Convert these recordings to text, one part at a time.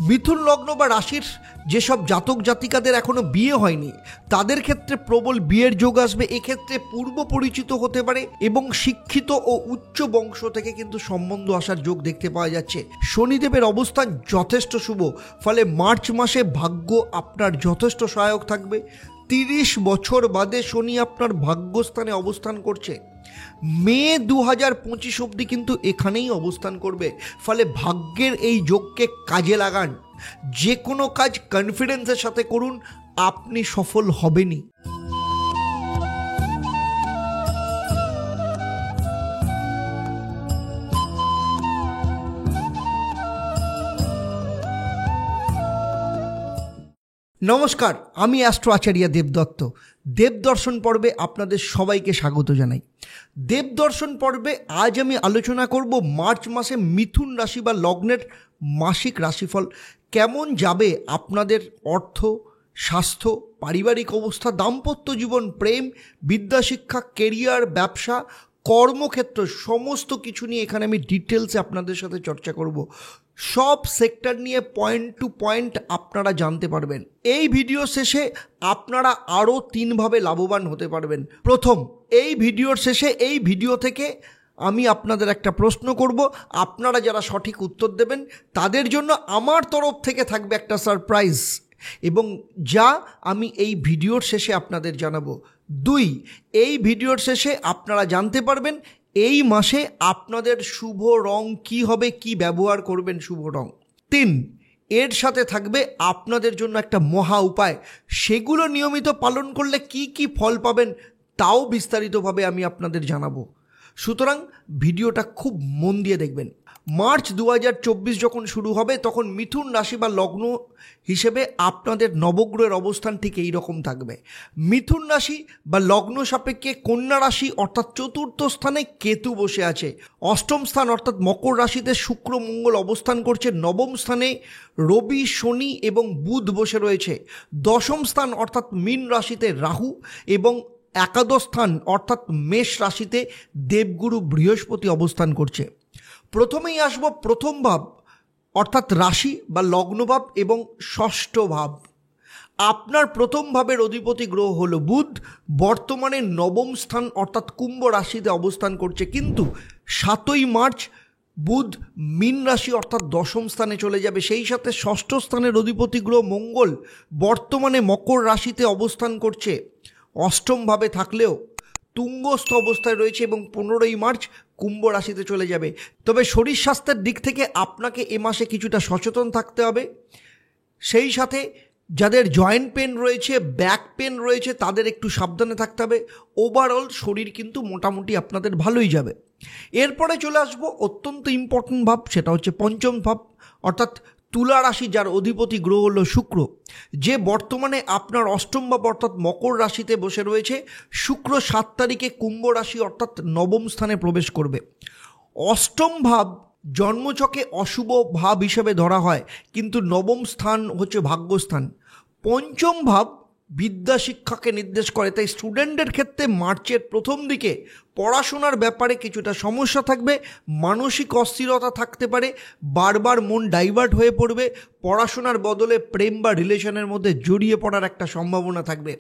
মিথুন লগ্ন বা রাশির যেসব জাতক জাতিকাদের এখনো বিয়ে হয়নি তাদের ক্ষেত্রে প্রবল বিয়ের যোগ আসবে। এক্ষেত্রে পূর্ব পরিচিত হতে পারে এবং শিক্ষিত ও উচ্চ বংশ থেকে কিন্তু সম্বন্ধ আসার যোগ দেখতে পাওয়া যাচ্ছে। শনিদেবের অবস্থান যথেষ্ট শুভ, ফলে মার্চ মাসে ভাগ্য আপনার যথেষ্ট সহায়ক থাকবে। 30 বছর বাদে শনি আপনার ভাগ্যস্থানে অবস্থান করছে। মে 2025 অবধি কিন্তু এখানেই অবস্থান করবে, ফলে ভাগ্যের এই যোগকে কাজে লাগান। যে কোনো কাজ কনফিডেন্সের সাথে করুন, আপনি সফল হবেনই। নমস্কার, আমি অ্যাস্ট্রো আচার্য দেবদত্ত। দেবদর্শন পর্বে আপনাদের সবাইকে স্বাগত জানাই। দেবদর্শন পর্বে আজ আমি আলোচনা করব মার্চ মাসে মিথুন রাশি বা লগ্নের মাসিক রাশিফল কেমন যাবে। আপনাদের অর্থ, স্বাস্থ্য, পারিবারিক অবস্থা, দাম্পত্য জীবন, প্রেম, বিদ্যাশিক্ষা, কেরিয়ার, ব্যবসা, কর্মক্ষেত্র সমস্ত কিছু নিয়ে এখানে আমি ডিটেলসে আপনাদের সাথে চর্চা করব। সব সেক্টর নিয়ে পয়েন্ট টু পয়েন্ট আপনারা জানতে পারবেন। এই ভিডিও শেষে আপনারা আরও 3ভাবে লাভবান হতে পারবেন। প্রথম, এই ভিডিওর শেষে এই ভিডিও থেকে আমি আপনাদের একটা প্রশ্ন করব, আপনারা যারা সঠিক উত্তর দেবেন তাদের জন্য আমার তরফ থেকে থাকবে একটা সারপ্রাইজ, এবং যা আমি এই ভিডিওর শেষে আপনাদের জানাবো। 2, এই ভিডিওর শেষে আপনারা জানতে পারবেন এই মাসে আপনাদের শুভ রং কি হবে, কি ব্যবহার করবেন শুভ রং। 3, এর সাথে থাকবে আপনাদের জন্য একটা মহা উপায়, সেগুলো নিয়মিত পালন করলে কি কি ফল পাবেন তাও বিস্তারিতভাবে আমি আপনাদের জানাবো। সুতরাং ভিডিওটা খুব মন দিয়ে দেখবেন। মার্চ 2024 যখন শুরু হবে তখন মিথুন রাশি বা লগ্ন হিসেবে আপনাদের নবগ্রহের অবস্থান ঠিক এই রকম থাকবে। মিথুন রাশি বা লগ্ন সাপেক্ষে কন্যা রাশি অর্থাৎ 4র্থ স্থানে কেতু বসে আছে। 8ম স্থান অর্থাৎ মকর রাশিতে শুক্র মঙ্গল অবস্থান করছে। 9ম স্থানে রবি, শনি এবং বুধ বসে রয়েছে। 10ম স্থান অর্থাৎ মীন রাশিতে রাহু এবং একাদশ স্থান অর্থাৎ মেষ রাশিতে দেবগুরু বৃহস্পতি অবস্থান করছে। প্রথমেই আসব প্রথম ভাব অর্থাৎ রাশি বা লগ্নভাব এবং ষষ্ঠ ভাব। আপনার প্রথম ভাবের অধিপতি গ্রহ হলো বুধ, বর্তমানে 9ম স্থান অর্থাৎ কুম্ভ রাশিতে অবস্থান করছে। কিন্তু 7ই মার্চ বুধ মীন রাশি অর্থাৎ 10ম স্থানে চলে যাবে। সেই সাথে ষষ্ঠ স্থানের অধিপতি গ্রহ মঙ্গল বর্তমানে মকর রাশিতে অবস্থান করছে। 8ম ভাবে থাকলেও তুঙ্গস্থ অবস্থায় রয়েছে এবং 15ই মার্চ কুম্ভ রাশিতে চলে যাবে। তবে শরীর স্বাস্থ্যের দিক থেকে আপনাকে এ মাসে কিছুটা সচেতন থাকতে হবে। সেই সাথে যাদের জয়েন্ট পেন রয়েছে, ব্যাক পেন রয়েছে, তাদের একটু সাবধানে থাকতে হবে। ওভারঅল শরীর কিন্তু মোটামুটি আপনাদের ভালোই যাবে। এরপরে চলে আসবো অত্যন্ত ইম্পর্টেন্ট ভাব, সেটা হচ্ছে পঞ্চম ভাব অর্থাৎ তুলা রাশি, যার অধিপতি গ্রহ হলো শুক্র, যে বর্তমানে আপনার 8ম ভাব অর্থাৎ মকর রাশিতে বসে রয়েছে। শুক্র 7 তারিখে কুম্ভ রাশি অর্থাৎ 9ম স্থানে প্রবেশ করবে। 8ম ভাব জন্মছকে অশুভ ভাব হিসেবে ধরা হয়, কিন্তু 9ম স্থান হচ্ছে ভাগ্যস্থান। 5ম ভাব বিদ্যা শিক্ষাকে নির্দেশ করে, তাই স্টুডেন্টের ক্ষেত্রে মার্চের প্রথম দিকে পড়াশোনার ব্যাপারে কিছুটা সমস্যা থাকবে, মানসিক অস্থিরতা থাকতে পারে, বারবার মন ডাইভার্ট হয়ে পড়বে, পড়াশোনার বদলে প্রেম বা রিলেশনের মধ্যে জড়িয়ে পড়ার একটা সম্ভাবনা থাকবে,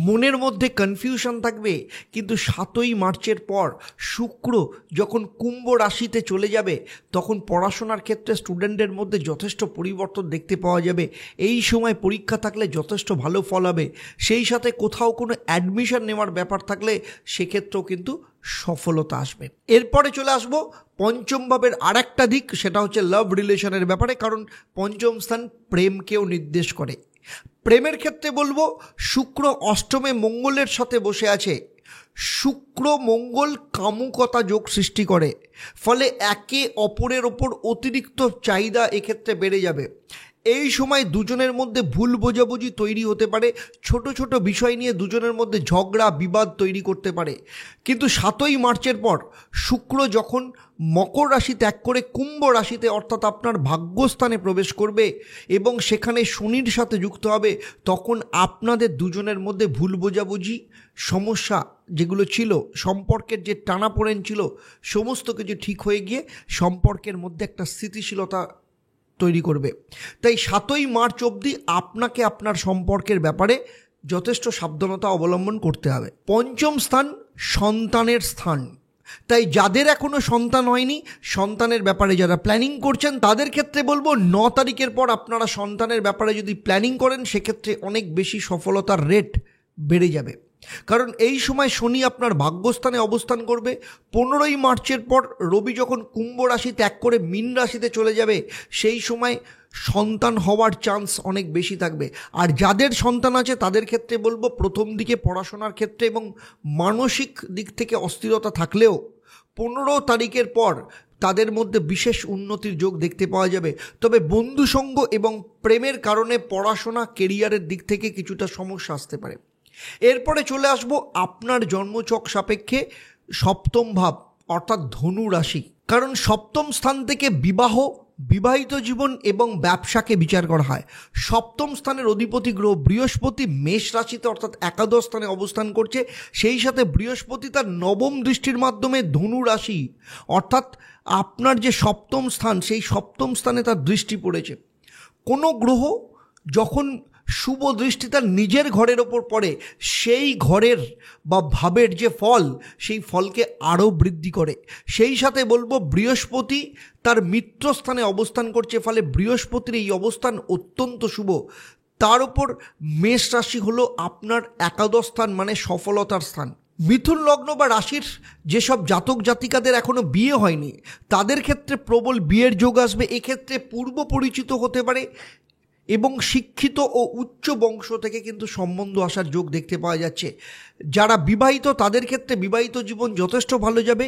মনের মধ্যে কনফিউশন থাকবে। কিন্তু 7ই মার্চের পর শুক্র যখন কুম্ভ রাশিতে চলে যাবে তখন পড়াশোনার ক্ষেত্রে স্টুডেন্টের মধ্যে যথেষ্ট পরিবর্তন দেখতে পাওয়া যাবে। এই সময় পরীক্ষা থাকলে যথেষ্ট ভালো ফল হবে। সেই সাথে কোথাও কোনো অ্যাডমিশন নেওয়ার ব্যাপার থাকলে সেক্ষেত্রেও কিন্তু সফলতা আসবে। এরপরে চলে আসবো 5ম ভাবের আরেকটা দিক, সেটা হচ্ছে লাভ রিলেশনের ব্যাপারে, কারণ 5ম স্থান প্রেমকেও নির্দেশ করে। প্রেমের ক্ষেত্রে বলবো শুক্র 8মে মঙ্গলের সাথে বসে আছে। শুক্র মঙ্গল কামুকতা যোগ সৃষ্টি করে, ফলে একে অপরের ওপর অতিরিক্ত চাহিদা এক্ষেত্রে বেড়ে যাবে। এই সময় দুজনের মধ্যে ভুল বোঝাবুঝি তৈরি হতে পারে, ছোট ছোট বিষয় নিয়ে দুজনের মধ্যে ঝগড়া বিবাদ তৈরি করতে পারে। কিন্তু 7ই মার্চের পর শুক্র যখন মকর রাশি ত্যাগ করে কুম্ভ রাশিতে অর্থাৎ আপনার ভাগ্যস্থানে প্রবেশ করবে এবং সেখানে শনির সাথে যুক্ত হবে, তখন আপনাদের দুজনের মধ্যে ভুল বোঝাবুঝি সমস্যা যেগুলো ছিল, সম্পর্কের যে টানাপোড়েন ছিল, সমস্ত কিছু ঠিক হয়ে গিয়ে সম্পর্কের মধ্যে একটা স্থিতিশীলতা তৈরি করবে। তাই 7ই মার্চ অবধি আপনাকে আপনার সম্পর্কের ব্যাপারে যথেষ্ট সাবধানতা অবলম্বন করতে হবে। পঞ্চম স্থান সন্তানের স্থান। তাই যাদের এখনও সন্তান হয়নি, সন্তানের ব্যাপারে যারা প্ল্যানিং করছেন তাদের ক্ষেত্রে বলবো 9 তারিখের পর আপনারা সন্তানের ব্যাপারে যদি প্ল্যানিং করেন সেক্ষেত্রে অনেক বেশি সফলতার রেট বেড়ে যাবে। কারণ এই সময় শনি আপনার ভাগ্যস্থানে অবস্থান করবে। 15ই মার্চের পর রবি যখন কুম্ভ রাশি ত্যাগ করে মীন রাশিতে চলে যাবে, সেই সময় সন্তান হওয়ার চান্স অনেক বেশি থাকবে। আর যাদের সন্তান আছে তাদের ক্ষেত্রে বলবো প্রথম দিকে পড়াশোনার ক্ষেত্রে এবং মানসিক দিক থেকে অস্থিরতা থাকলেও 15 তারিখের পর তাদের মধ্যে বিশেষ উন্নতির যোগ দেখতে পাওয়া যাবে। তবে বন্ধুসঙ্গ এবং প্রেমের কারণে পড়াশোনা কেরিয়ারের দিক থেকে কিছুটা সমস্যা আসতে পারে। এরপরে চলে আসবো আপনার জন্মছক সাপেক্ষে সপ্তম ভাব অর্থাৎ ধনু রাশি। কারণ সপ্তম স্থান থেকে বিবাহ, বিবাহিত জীবন এবং ব্যবসাকে বিচার করা হয়। সপ্তম স্থানের অধিপতি গ্রহ বৃহস্পতি মেষ রাশিতে অর্থাৎ একাদশ স্থানে অবস্থান করছে। সেই সাথে বৃহস্পতি তার 9ম দৃষ্টির মাধ্যমে ধনু রাশি অর্থাৎ আপনার যে সপ্তম স্থান, সেই সপ্তম স্থানে তার দৃষ্টি পড়েছে। কোনো গ্রহ যখন শুভ দৃষ্টি তার নিজের ঘরের ওপর পড়ে, সেই ঘরের বা ভাবের যে ফল, সেই ফলকে আরও বৃদ্ধি করে। সেই সাথে বলবো বৃহস্পতি তার মিত্রস্থানে অবস্থান করছে, ফলে বৃহস্পতির এই অবস্থান অত্যন্ত শুভ। তার উপর মেষ রাশি হলো আপনার একাদশ স্থান, মানে সফলতার স্থান। মিথুন লগ্ন বা রাশির যেসব জাতক জাতিকাদের এখনও বিয়ে হয়নি তাদের ক্ষেত্রে প্রবল বিয়ের যোগ আসবে। এক্ষেত্রে পূর্ব পরিচিত হতে পারে এবং শিক্ষিত ও উচ্চ বংশ থেকে কিন্তু সম্বন্ধ আসার যোগ দেখতে পাওয়া যাচ্ছে। যারা বিবাহিত তাদের ক্ষেত্রে বিবাহিত জীবন যথেষ্ট ভালো যাবে।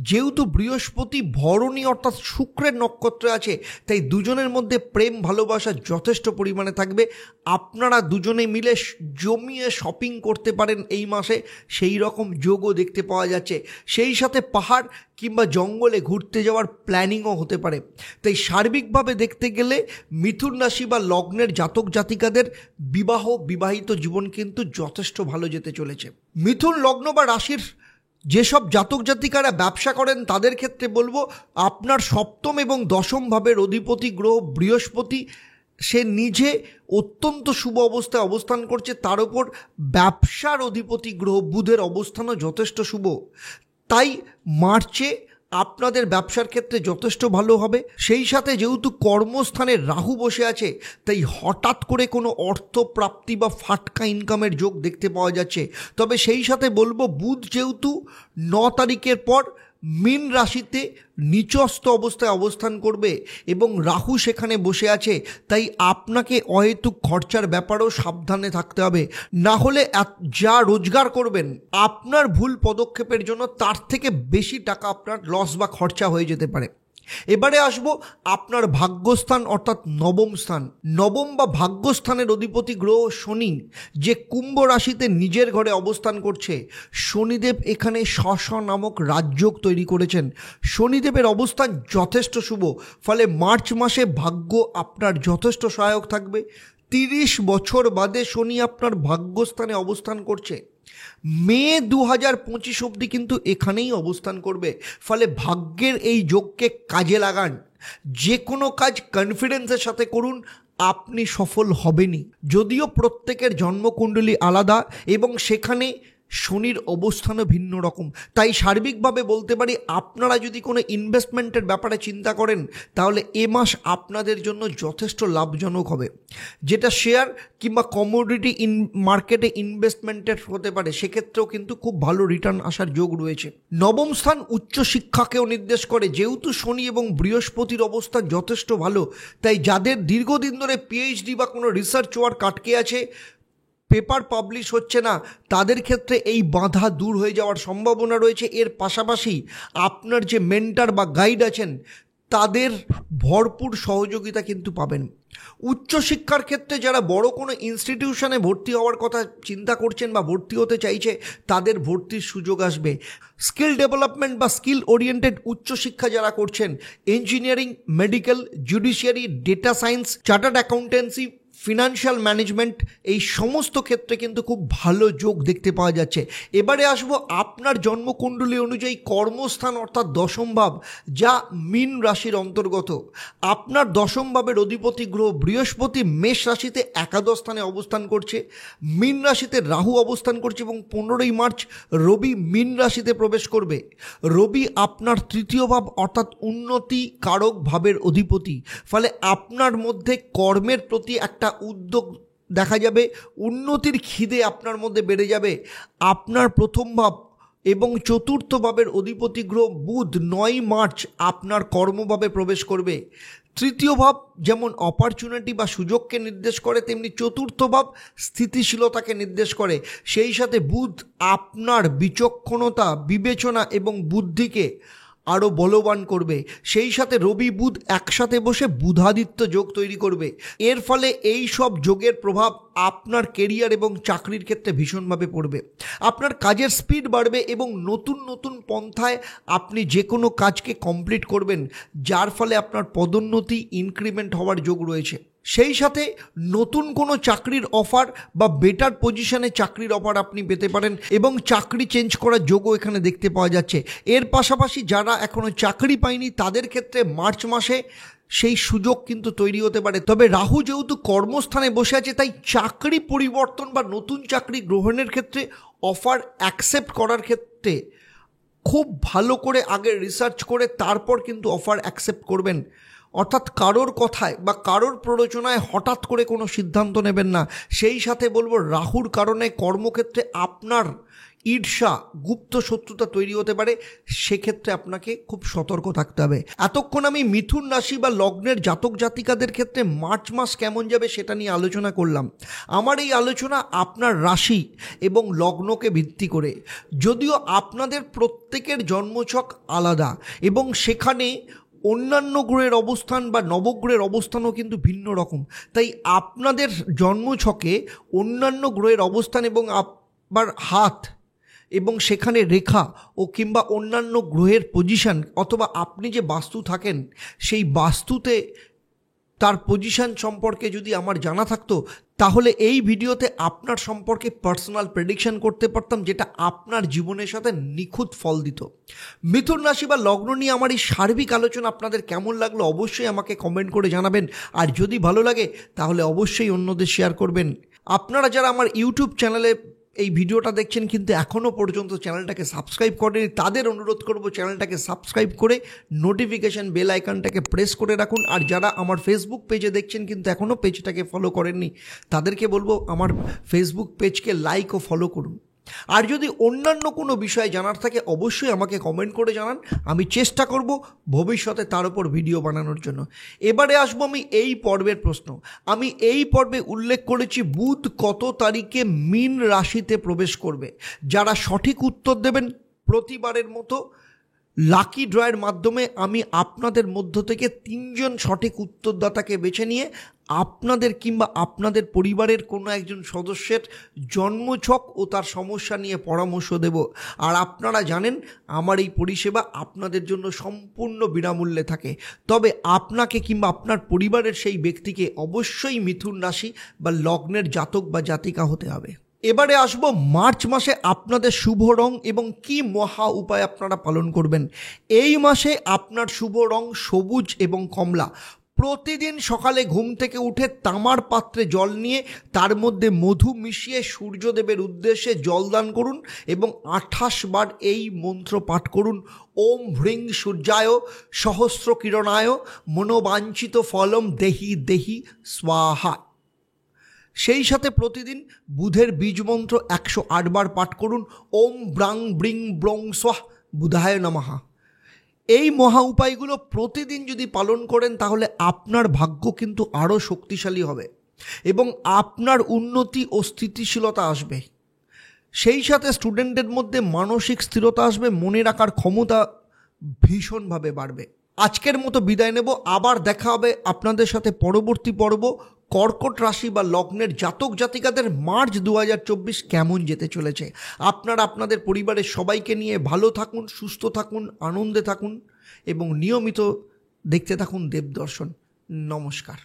যেহেতু বৃহস্পতি ভরণী অর্থাৎ শুক্রের নক্ষত্রে আছে, তাই দুজনের মধ্যে প্রেম ভালোবাসা যথেষ্ট পরিমাণে থাকবে। আপনারা দুজনে মিলে জমিয়ে শপিং করতে পারেন এই মাসে, সেই রকম যোগও দেখতে পাওয়া যাচ্ছে। সেই সাথে পাহাড় কিংবা জঙ্গলে ঘুরতে যাওয়ার প্ল্যানিংও হতে পারে। তাই সার্বিকভাবে দেখতে গেলে মিথুন রাশি বা লগ্নের জাতক জাতিকাদের বিবাহ, বিবাহিত জীবন কিন্তু যথেষ্ট ভালো যেতে চলেছে। মিথুন লগ্ন বা রাশির যেসব জাতক জাতিকারা ব্যবসা করেন তাদের ক্ষেত্রে বলবো আপনার সপ্তম এবং দশম ভাবের অধিপতি গ্রহ বৃহস্পতি সে নিজে অত্যন্ত শুভ অবস্থায় অবস্থান করছে। তার উপর ব্যবসার অধিপতি গ্রহ বুধের অবস্থানও যথেষ্ট শুভ। তাই মার্চে আপনাদের ব্যবসার ক্ষেত্রে যথেষ্ট ভালো হবে। সেই সাথে যেহেতু কর্মস্থানে রাহু বসে আছে, তাই হঠাৎ করে কোনো অর্থ প্রাপ্তি বা ফাটকা ইনকামের যোগ দেখতে পাওয়া যাচ্ছে। তবে সেই সাথে বলবো বুধ যেহেতু 9 তারিখের পর মীন রাশিতে নিচস্থ অবস্থায় অবস্থান করবে এবং রাহু সেখানে বসে আছে, তাই আপনাকে অহেতুক খরচার ব্যাপারেও সাবধানে থাকতে হবে। না হলে যা রোজগার করবেন আপনার ভুল পদক্ষেপের জন্য তার থেকে বেশি টাকা আপনার লস বা খরচা হয়ে যেতে পারে। এবারে আসবো আপনার ভাগ্যস্থান অর্থাৎ নবম স্থান। নবম বা ভাগ্যস্থানের অধিপতি গ্রহ শনি যে কুম্ভ রাশিতে নিজের ঘরে অবস্থান করছে। শনিদেব এখানে শশ নামক রাজযোগ তৈরি করেছেন। শনিদেবের অবস্থান যথেষ্ট শুভ, ফলে মার্চ মাসে ভাগ্য আপনার যথেষ্ট সহায়ক থাকবে। 30 বছর বাদে শনি আপনার ভাগ্যস্থানে অবস্থান করছে। মে 2025 অবধি কিন্তু এখানেই অবস্থান করবে। ফলে ভাগ্যের এই যোগকে কাজে লাগান। যে কোনো কাজ কনফিডেন্সের সাথে করুন, আপনি সফল হবেনই। যদিও প্রত্যেকের জন্মকুণ্ডলী আলাদা এবং সেখানে শনির অবস্থানও ভিন্ন রকম, তাই সার্বিকভাবে বলতে পারি আপনারা যদি কোনো ইনভেস্টমেন্টের ব্যাপারে চিন্তা করেন তাহলে এ মাস আপনাদের জন্য যথেষ্ট লাভজনক হবে। যেটা শেয়ার কিংবা কমোডিটি মার্কেটে ইনভেস্টমেন্টের হতে পারে, সেক্ষেত্রেও কিন্তু খুব ভালো রিটার্ন আসার যোগ রয়েছে। নবম স্থান উচ্চশিক্ষাকেও নির্দেশ করে। যেহেতু শনি এবং বৃহস্পতির অবস্থান যথেষ্ট ভালো, তাই যাদের দীর্ঘদিন ধরে পিএইচডি বা কোনো রিসার্চ ওয়ার্ক আটকে আছে, পেপার পাবলিশ হচ্ছে না, তাদের ক্ষেত্রে এই বাধা দূর হয়ে যাওয়ার সম্ভাবনা রয়েছে। এর পাশাপাশি আপনার যে মেন্টর বা গাইড আছেন তাদের ভরপুর সহযোগিতা কিন্তু পাবেন। উচ্চশিক্ষার ক্ষেত্রে যারা বড় কোনো ইনস্টিটিউশনে ভর্তি হওয়ার কথা চিন্তা করছেন বা ভর্তি হতে চাইছে তাদের ভর্তির সুযোগ আসবে। স্কিল ডেভেলপমেন্ট বা স্কিল ওরিয়েন্টেড উচ্চশিক্ষা যারা করছেন, engineering, medical, judiciary, data science, chartered accountancy, financial management, এই সমস্ত ক্ষেত্রে কিন্তু খুব ভালো যোগ দেখতে পাওয়া যাচ্ছে। এবারে আসবো আপনার জন্মকুণ্ডলী অনুযায়ী কর্মস্থান অর্থাৎ দশম ভাব, যা মীন রাশির অন্তর্গত। আপনার দশম ভাবের অধিপতি গ্রহ বৃহস্পতি মেষ রাশিতে একাদশ স্থানে অবস্থান করছে, মীন রাশিতে রাহু অবস্থান করছে এবং 15ই মার্চ রবি মীন রাশিতে প্রবেশ করবে। রবি আপনার তৃতীয় ভাব অর্থাৎ উন্নতি কারক ভাবের অধিপতি, ফলে আপনার মধ্যে কর্মের প্রতি একটা উদ্যোগ দেখা যাবে, উন্নতির খিদে আপনার মধ্যে বেড়ে যাবে। আপনার প্রথম ভাব এবং চতুর্থ ভাবের অধিপতি গ্রহ বুধ 9ই মার্চ আপনার কর্মভাবে প্রবেশ করবে। তৃতীয় ভাব যেমন অপরচুনিটি বা সুযোগকে নির্দেশ করে, তেমনি চতুর্থ ভাব স্থিতিশীলতাকে নির্দেশ করে। সেই সাথে বুধ আপনার বিচক্ষণতা, বিবেচনা এবং বুদ্ধিকে আরও বলবান করবে। সেই সাথে রবি বুধ একসাথে বসে বুধাদিত্য যোগ তৈরি করবে। এর ফলে এই সব যোগের প্রভাব আপনার কেরিয়ার এবং চাকরির ক্ষেত্রে ভীষণভাবে পড়বে। আপনার কাজের স্পিড বাড়বে এবং নতুন নতুন পন্থায় আপনি যে কোনো কাজকে কমপ্লিট করবেন, যার ফলে আপনার পদোন্নতি, ইনক্রিমেন্ট হওয়ার যোগ রয়েছে। সেই সাথে নতুন কোনো চাকরির অফার বা বেটার পজিশনে চাকরির অফার আপনি পেতে পারেন এবং চাকরি চেঞ্জ করার যোগও এখানে দেখতে পাওয়া যাচ্ছে। এর পাশাপাশি যারা এখনও চাকরি পায়নি তাদের ক্ষেত্রে মার্চ মাসে সেই সুযোগ কিন্তু তৈরি হতে পারে। তবে রাহু যেহেতু কর্মস্থানে বসে আছে, তাই চাকরি পরিবর্তন বা নতুন চাকরি গ্রহণের ক্ষেত্রে, অফার অ্যাকসেপ্ট করার ক্ষেত্রে খুব ভালো করে আগে রিসার্চ করে তারপর কিন্তু অফার অ্যাকসেপ্ট করবেন। অর্থাৎ কারোর কথায় বা কারোর প্ররোচনায় হঠাৎ করে কোনো সিদ্ধান্ত নেবেন না। সেই সাথে বলবো, রাহুর কারণে কর্মক্ষেত্রে আপনার ঈর্ষা, গুপ্ত শত্রুতা তৈরি হতে পারে, সেক্ষেত্রে আপনাকে খুব সতর্ক থাকতে হবে। এতক্ষণ আমি মিথুন রাশি বা লগ্নের জাতক জাতিকাদের ক্ষেত্রে মার্চ মাস কেমন যাবে সেটা নিয়ে আলোচনা করলাম। আমার এই আলোচনা আপনার রাশি এবং লগ্নকে ভিত্তি করে, যদিও আপনাদের প্রত্যেকের জন্মছক আলাদা এবং সেখানে অন্যান্য গ্রহের অবস্থান বা নবগ্রহের অবস্থানও কিন্তু ভিন্ন রকম, তাই আপনাদের জন্মছকে অন্যান্য গ্রহের অবস্থান এবং আবার হাত এবং সেখানে রেখা ও কিংবা অন্যান্য গ্রহের পজিশন, অথবা আপনি যে বাস্তু থাকেন সেই বাস্তুতে তার পজিশন সম্পর্কে যদি আমার জানা থাকতো, তাহলে এই ভিডিওতে আপনার সম্পর্কে পার্সোনাল প্রেডিকশন করতে পারতাম, যেটা আপনার জীবনের সাথে নিখুঁত ফল দিত। মিথুন রাশি বা লগ্ন নিয়ে আমার এই সার্বিক আলোচনা আপনাদের কেমন লাগলো অবশ্যই আমাকে কমেন্ট করে জানাবেন, আর যদি ভালো লাগে তাহলে অবশ্যই অন্যদের শেয়ার করবেন। আপনারা যারা আমার ইউটিউব চ্যানেলে এই ভিডিওটা দেখছেন কিন্তু এখনও পর্যন্ত চ্যানেলটাকে সাবস্ক্রাইব করেনি, তাদের অনুরোধ করব চ্যানেলটাকে সাবস্ক্রাইব করে নোটিফিকেশান বেল আইকনটাকে প্রেস করে রাখুন। আর যারা আমার ফেসবুক পেজে দেখছেন কিন্তু এখনও পেজটাকে ফলো করেননি, তাদেরকে বলবো আমার ফেসবুক পেজকে লাইক ও ফলো করুন। আর যদি অন্যান্য কোনো বিষয় জানার থাকে অবশ্যই আমাকে কমেন্ট করে জানান, আমি চেষ্টা করব ভবিষ্যতে তার উপর ভিডিও বানানোর জন্য। এবারে আসবো আমি এই পর্বের প্রশ্ন। আমি এই পর্বে উল্লেখ করেছি বুধ কত তারিখে মীন রাশিতে প্রবেশ করবে। যারা সঠিক উত্তর দেবেন, প্রতিবারের মতো লাকি ড্রয়ের মাধ্যমে আমি আপনাদের মধ্য থেকে 3 জন সঠিক উত্তরদাতাকে বেছে নিয়ে আপনাদের কিংবা আপনাদের পরিবারের কোনো একজন সদস্যের জন্মছক ও তার সমস্যা নিয়ে পরামর্শ দেব। আর আপনারা জানেন আমার এই পরিষেবা আপনাদের জন্য সম্পূর্ণ বিনামূল্যে থাকে। তবে আপনাকে কিংবা আপনার পরিবারের সেই ব্যক্তিকে অবশ্যই মিথুন রাশি বা লগ্নের জাতক বা জাতিকা হতে হবে। এবারে আসবো মার্চ মাসে আপনাদের শুভ রং এবং কি মহা উপায় আপনারা পালন করবেন। এই মাসে আপনার শুভ রং সবুজ এবং কমলা। প্রতিদিন সকালে ঘুম থেকে উঠে তামার পাত্রে জল নিয়ে তার মধ্যে মধু মিশিয়ে সূর্যদেবের উদ্দেশ্যে জলদান করুন এবং 28 বার এই মন্ত্র পাঠ করুন। ওম হ্রিং সূর্যায় সহস্র কিরণায় মনোবাঞ্ছিত ফলম দেহি দেহি স্বাহা। সেই সাথে প্রতিদিন বুধের বীজ মন্ত্র 108 বার পাঠ করুন। ওম ব্রাং ব্রিং ব্রং স্বাহ বুধায় নমঃ। এই মহা উপায়গুলো প্রতিদিন যদি পালন করেন তাহলে আপনার ভাগ্য কিন্তু আরও শক্তিশালী হবে এবং আপনার উন্নতি ও স্থিতিশীলতা আসবে। সেই সাথে স্টুডেন্টদের মধ্যে মানসিক স্থিরতা আসবে, মনে রাখার ক্ষমতা ভীষণভাবে বাড়বে। আজকের মতো বিদায় নেব, আবার দেখা হবে আপনাদের সাথে পরবর্তী পর্ব। কর্কট রাশি বা লগ্নের জাতক জাতিকাদের মার্চ 2024 কেমন যেতে চলেছে। আপনারা আপনাদের পরিবারের সবাইকে নিয়ে ভালো থাকুন, সুস্থ থাকুন, আনন্দে থাকুন এবং নিয়মিত দেখতে থাকুন দেবদর্শন। নমস্কার।